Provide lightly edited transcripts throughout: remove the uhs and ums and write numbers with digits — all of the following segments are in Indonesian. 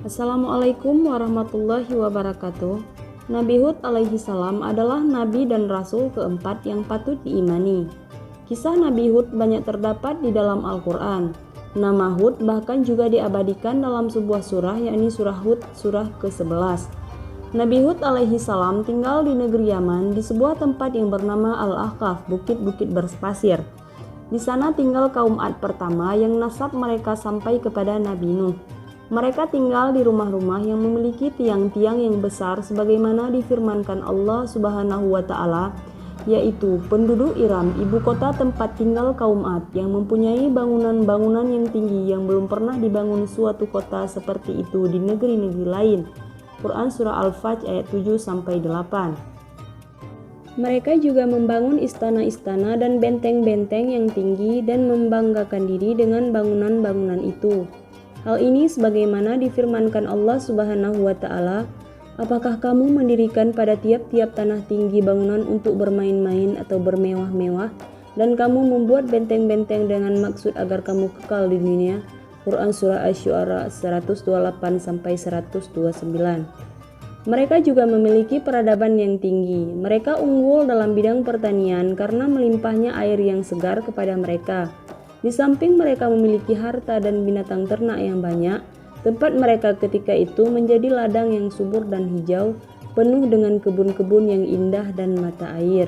Assalamualaikum warahmatullahi wabarakatuh. Nabi Hud alaihi salam adalah nabi dan rasul keempat yang patut diimani. Kisah Nabi Hud banyak terdapat di dalam Al-Quran. Nama Hud bahkan juga diabadikan dalam sebuah surah, yakni surah Hud, surah ke-11. Nabi Hud alaihi salam tinggal di negeri Yaman di sebuah tempat yang bernama Al-Ahqaf, bukit-bukit berpasir. Di sana tinggal kaum Ad pertama yang nasab mereka sampai kepada Nabi Nuh. Mereka tinggal di rumah-rumah yang memiliki tiang-tiang yang besar sebagaimana difirmankan Allah Subhanahu wa taala, yaitu penduduk Iram, ibu kota tempat tinggal kaum Ad, yang mempunyai bangunan-bangunan yang tinggi yang belum pernah dibangun suatu kota seperti itu di negeri-negeri lain. Quran surah Al-Fajr ayat 7-8. Mereka juga membangun istana-istana dan benteng-benteng yang tinggi dan membanggakan diri dengan bangunan-bangunan itu. Hal ini sebagaimana difirmankan Allah Subhanahu wa taala, apakah kamu mendirikan pada tiap-tiap tanah tinggi bangunan untuk bermain-main atau bermewah-mewah, dan kamu membuat benteng-benteng dengan maksud agar kamu kekal di dunia? Quran surah Asy-Syu'ara 128-129. Mereka juga memiliki peradaban yang tinggi. Mereka unggul dalam bidang pertanian karena melimpahnya air yang segar kepada mereka. Di samping mereka memiliki harta dan binatang ternak yang banyak, tempat mereka ketika itu menjadi ladang yang subur dan hijau, penuh dengan kebun-kebun yang indah dan mata air.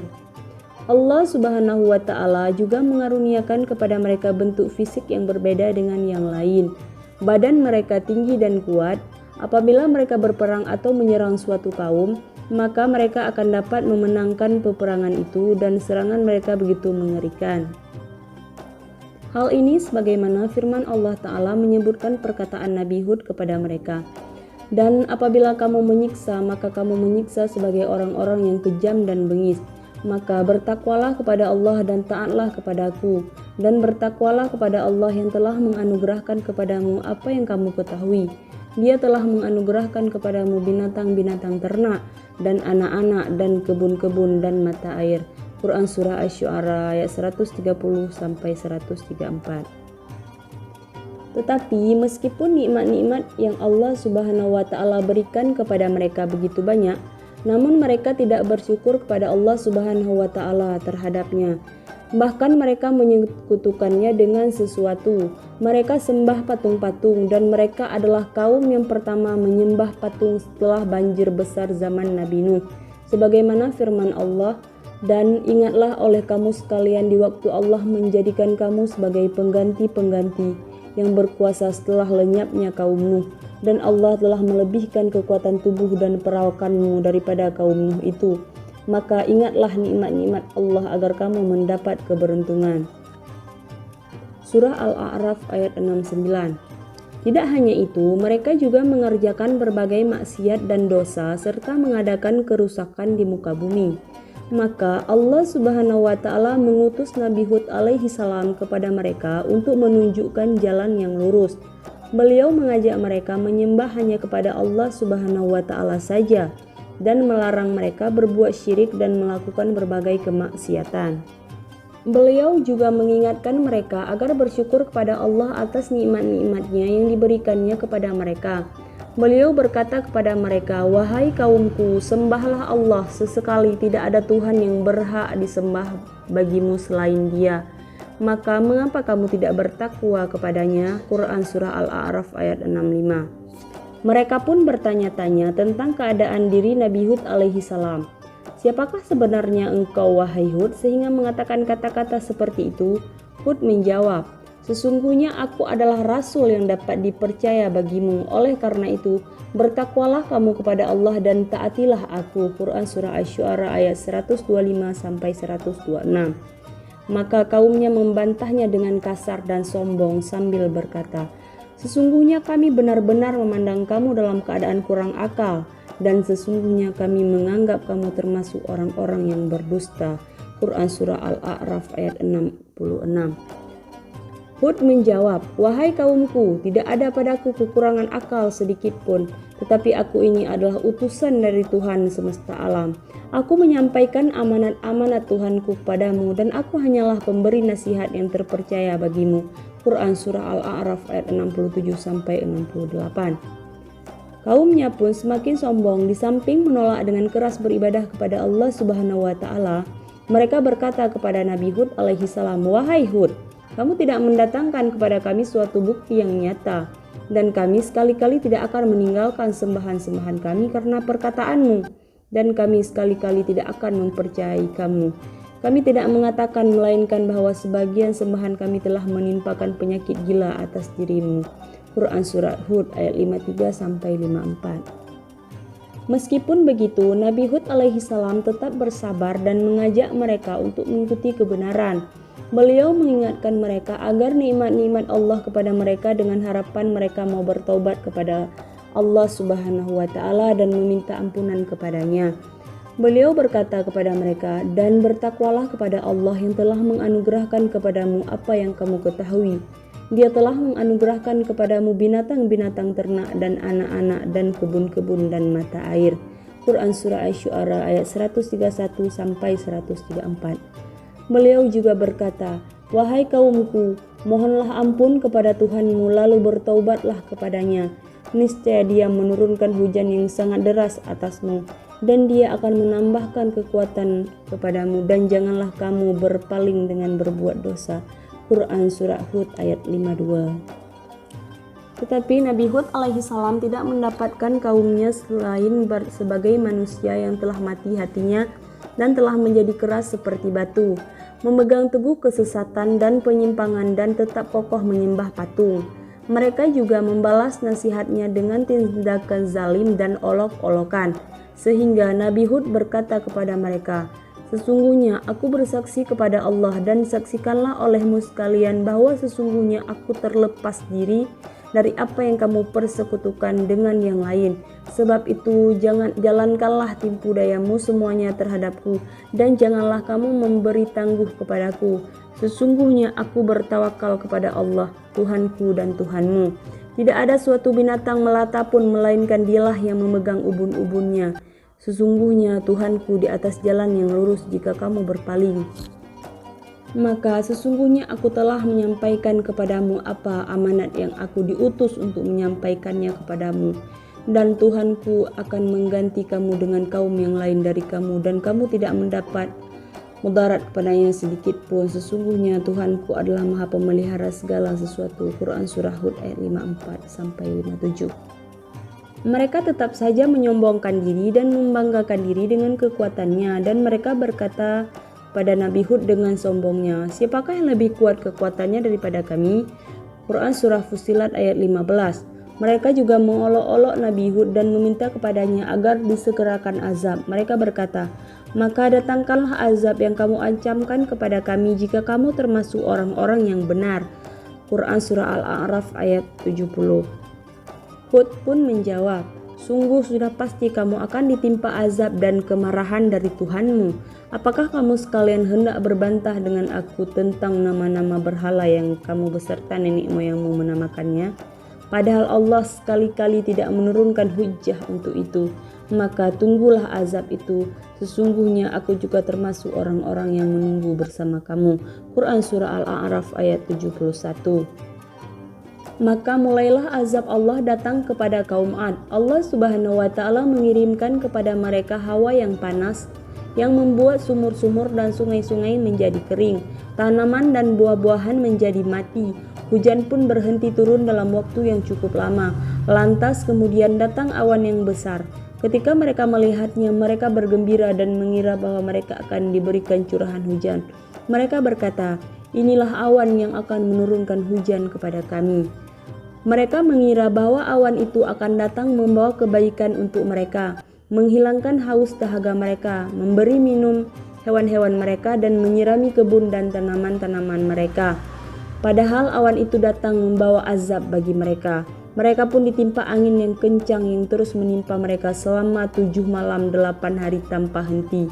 Allah Subhanahu wa taala juga mengaruniakan kepada mereka bentuk fisik yang berbeda dengan yang lain. Badan mereka tinggi dan kuat. Apabila mereka berperang atau menyerang suatu kaum, maka mereka akan dapat memenangkan peperangan itu dan serangan mereka begitu mengerikan. Hal ini sebagaimana firman Allah Ta'ala menyebutkan perkataan Nabi Hud kepada mereka. Dan apabila kamu menyiksa, maka kamu menyiksa sebagai orang-orang yang kejam dan bengis. Maka bertakwalah kepada Allah dan taatlah kepadaku. Dan bertakwalah kepada Allah yang telah menganugerahkan kepadamu apa yang kamu ketahui. Dia telah menganugerahkan kepadamu binatang-binatang ternak dan anak-anak dan kebun-kebun dan mata air. Quran surah Asy-Syu'ara ayat 130-134. Tetapi meskipun nikmat-nikmat yang Allah Subhanahu wa taala berikan kepada mereka begitu banyak, namun mereka tidak bersyukur kepada Allah Subhanahu wa taala terhadapnya. Bahkan mereka menyekutukannya dengan sesuatu. Mereka sembah patung-patung, dan mereka adalah kaum yang pertama menyembah patung setelah banjir besar zaman Nabi Nuh. Sebagaimana firman Allah, dan ingatlah oleh kamu sekalian di waktu Allah menjadikan kamu sebagai pengganti-pengganti yang berkuasa setelah lenyapnya kaum Nuh, dan Allah telah melebihkan kekuatan tubuh dan perawakanmu daripada kaum Nuh itu. Maka ingatlah nikmat-nikmat Allah agar kamu mendapat keberuntungan. Surah Al-A'raf ayat 69. Tidak hanya itu, mereka juga mengerjakan berbagai maksiat dan dosa serta mengadakan kerusakan di muka bumi. Maka Allah Subhanahu wa taala mengutus Nabi Hud alaihi salam kepada mereka untuk menunjukkan jalan yang lurus. Beliau mengajak mereka menyembah hanya kepada Allah Subhanahu wa taala saja dan melarang mereka berbuat syirik dan melakukan berbagai kemaksiatan. Beliau juga mengingatkan mereka agar bersyukur kepada Allah atas nikmat-nikmatnya yang diberikannya kepada mereka. Beliau berkata kepada mereka, "Wahai kaumku, sembahlah Allah, sesekali tidak ada Tuhan yang berhak disembah bagimu selain Dia. Maka mengapa kamu tidak bertakwa kepadanya?" Quran surah Al-A'raf ayat 65. Mereka pun bertanya-tanya tentang keadaan diri Nabi Hud alaihi salam. "Siapakah sebenarnya engkau, wahai Hud, sehingga mengatakan kata-kata seperti itu?" Hud menjawab, "Sesungguhnya aku adalah rasul yang dapat dipercaya bagimu. Oleh karena itu, bertakwalah kamu kepada Allah dan taatilah aku." Quran surah Asy-Syu'ara ayat 125-126. Maka kaumnya membantahnya dengan kasar dan sombong sambil berkata, "Sesungguhnya kami benar-benar memandang kamu dalam keadaan kurang akal, dan sesungguhnya kami menganggap kamu termasuk orang-orang yang berdusta." Quran surah Al-A'raf ayat 66. Hud menjawab, "Wahai kaumku, tidak ada padaku kekurangan akal sedikit pun, tetapi aku ini adalah utusan dari Tuhan semesta alam. Aku menyampaikan amanat-amanat Tuhanku kepadamu, dan aku hanyalah pemberi nasihat yang terpercaya bagimu." Quran surah Al-A'raf ayat 67-68. Kaumnya pun semakin sombong. Di samping menolak dengan keras beribadah kepada Allah Subhanahu wa Ta'ala, mereka berkata kepada Nabi Hud alaihi salam, "Wahai Hud, kamu tidak mendatangkan kepada kami suatu bukti yang nyata, dan kami sekali-kali tidak akan meninggalkan sembahan-sembahan kami karena perkataanmu, dan kami sekali-kali tidak akan mempercayai kamu. Kami tidak mengatakan melainkan bahwa sebagian sembahan kami telah menimpakan penyakit gila atas dirimu." Quran Surat Hud ayat 53-54. Meskipun begitu, Nabi Hud alaihi salam tetap bersabar dan mengajak mereka untuk mengikuti kebenaran. Beliau mengingatkan mereka agar nikmat-nikmat Allah kepada mereka dengan harapan mereka mau bertaubat kepada Allah Subhanahu wa Ta'ala dan meminta ampunan kepadanya. Beliau berkata kepada mereka, "Dan bertakwalah kepada Allah yang telah menganugerahkan kepadamu apa yang kamu ketahui. Dia telah menganugerahkan kepadamu binatang-binatang ternak dan anak-anak dan kebun-kebun dan mata air." Quran Surah Asy-Syu'ara ayat 131-134. Beliau juga berkata, "Wahai kaumku, mohonlah ampun kepada Tuhanmu lalu bertaubatlah kepadanya. Niscaya Dia menurunkan hujan yang sangat deras atasmu, dan Dia akan menambahkan kekuatan kepadamu, dan janganlah kamu berpaling dengan berbuat dosa." Quran Surah Hud ayat 52. Tetapi Nabi Hud alaihi salam tidak mendapatkan kaumnya selain sebagai manusia yang telah mati hatinya dan telah menjadi keras seperti batu, memegang teguh kesesatan dan penyimpangan dan tetap kokoh menyembah patung. Mereka juga membalas nasihatnya dengan tindakan zalim dan olok-olokan, sehingga Nabi Hud berkata kepada mereka, "Sesungguhnya aku bersaksi kepada Allah dan saksikanlah olehmu sekalian bahwa sesungguhnya aku terlepas diri dari apa yang kamu persekutukan dengan yang lain. Sebab itu jalankanlah tipu dayamu semuanya terhadapku dan janganlah kamu memberi tangguh kepadaku. Sesungguhnya aku bertawakal kepada Allah, Tuhanku dan Tuhanmu. Tidak ada suatu binatang melata pun melainkan Dialah yang memegang ubun-ubunnya. Sesungguhnya Tuhanku di atas jalan yang lurus jika kamu berpaling. Maka sesungguhnya aku telah menyampaikan kepadamu apa amanat yang aku diutus untuk menyampaikannya kepadamu. Dan Tuhanku akan mengganti kamu dengan kaum yang lain dari kamu, dan kamu tidak mendapat mudarat kepadanya sedikit pun. Sesungguhnya Tuhanku adalah Maha Pemelihara segala sesuatu. Quran Surah Hud ayat 54-57. Mereka tetap saja menyombongkan diri dan membanggakan diri dengan kekuatannya, dan mereka berkata pada Nabi Hud dengan sombongnya, "Siapakah yang lebih kuat kekuatannya daripada kami?" Quran Surah Fussilat ayat 15. Mereka juga mengolok-olok Nabi Hud dan meminta kepadanya agar disegerakan azab. Mereka berkata, "Maka datangkanlah azab yang kamu ancamkan kepada kami jika kamu termasuk orang-orang yang benar." Quran Surah Al-A'raf ayat 70. Hud pun menjawab, "Sungguh sudah pasti kamu akan ditimpa azab dan kemarahan dari Tuhanmu. Apakah kamu sekalian hendak berbantah dengan aku tentang nama-nama berhala yang kamu beserta nenek moyangmu menamakannya? Padahal Allah sekali-kali tidak menurunkan hujjah untuk itu. Maka tunggulah azab itu. Sesungguhnya aku juga termasuk orang-orang yang menunggu bersama kamu." Quran Surah Al-A'raf ayat 71. Maka mulailah azab Allah datang kepada kaum Ad. Allah Subhanahu wa Ta'ala mengirimkan kepada mereka hawa yang panas yang membuat sumur-sumur dan sungai-sungai menjadi kering, tanaman dan buah-buahan menjadi mati. Hujan pun berhenti turun dalam waktu yang cukup lama. Lantas kemudian datang awan yang besar. Ketika mereka melihatnya, mereka bergembira dan mengira bahwa mereka akan diberikan curahan hujan. Mereka berkata, "Inilah awan yang akan menurunkan hujan kepada kami." Mereka mengira bahwa awan itu akan datang membawa kebaikan untuk mereka, menghilangkan haus dahaga mereka, memberi minum hewan-hewan mereka, dan menyirami kebun dan tanaman-tanaman mereka. Padahal awan itu datang membawa azab bagi mereka. Mereka pun ditimpa angin yang kencang yang terus menimpa mereka selama 7 malam 8 hari tanpa henti,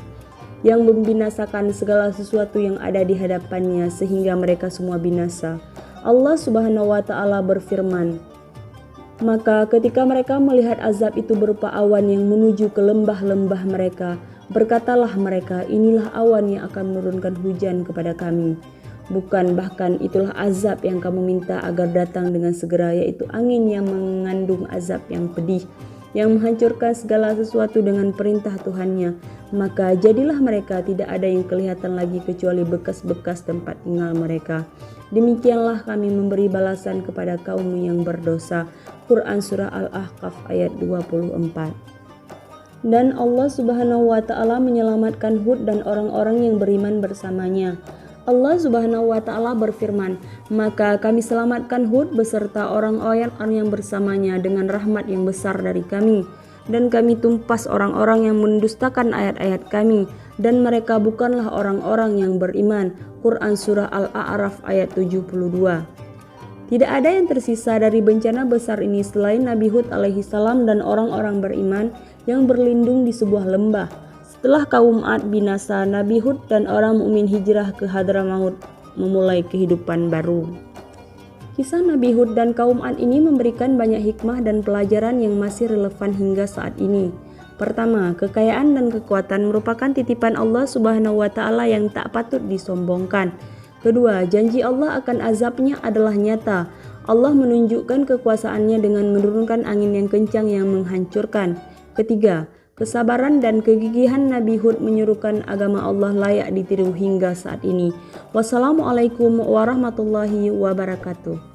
yang membinasakan segala sesuatu yang ada di hadapannya sehingga mereka semua binasa. Allah Subhanahu wa Ta'ala berfirman, "Maka ketika mereka melihat azab itu berupa awan yang menuju ke lembah-lembah mereka, berkatalah mereka, 'Inilah awan yang akan menurunkan hujan kepada kami.' Bukan, bahkan itulah azab yang kamu minta agar datang dengan segera, yaitu angin yang mengandung azab yang pedih. yang menghancurkan segala sesuatu dengan perintah Tuhannya. Maka jadilah mereka tidak ada yang kelihatan lagi kecuali bekas-bekas tempat tinggal mereka. Demikianlah kami memberi balasan kepada kaum yang berdosa. Quran Surah Al-Ahqaf ayat 24. Dan Allah Subhanahu wa Ta'ala menyelamatkan Hud dan orang-orang yang beriman bersamanya. Allah Subhanahu wa Ta'ala berfirman, maka kami selamatkan Hud beserta orang-orang yang bersamanya dengan rahmat yang besar dari kami, dan kami tumpas orang-orang yang mendustakan ayat-ayat kami, dan mereka bukanlah orang-orang yang beriman. Quran Surah Al-A'raf ayat 72. Tidak ada yang tersisa dari bencana besar ini selain Nabi Hud alaihissalam dan orang-orang beriman yang berlindung di sebuah lembah. Setelah kaum Ad binasa, Nabi Hud dan orang mukmin hijrah ke Hadramaut memulai kehidupan baru. Kisah Nabi Hud dan kaum Ad ini memberikan banyak hikmah dan pelajaran yang masih relevan hingga saat ini. Pertama, kekayaan dan kekuatan merupakan titipan Allah Subhanahu wa Ta'ala yang tak patut disombongkan. Kedua, janji Allah akan azabnya adalah nyata. Allah menunjukkan kekuasaannya dengan menurunkan angin yang kencang yang menghancurkan. Ketiga, kesabaran dan kegigihan Nabi Hud menyuruhkan agama Allah layak ditiru hingga saat ini. Wassalamualaikum warahmatullahi wabarakatuh.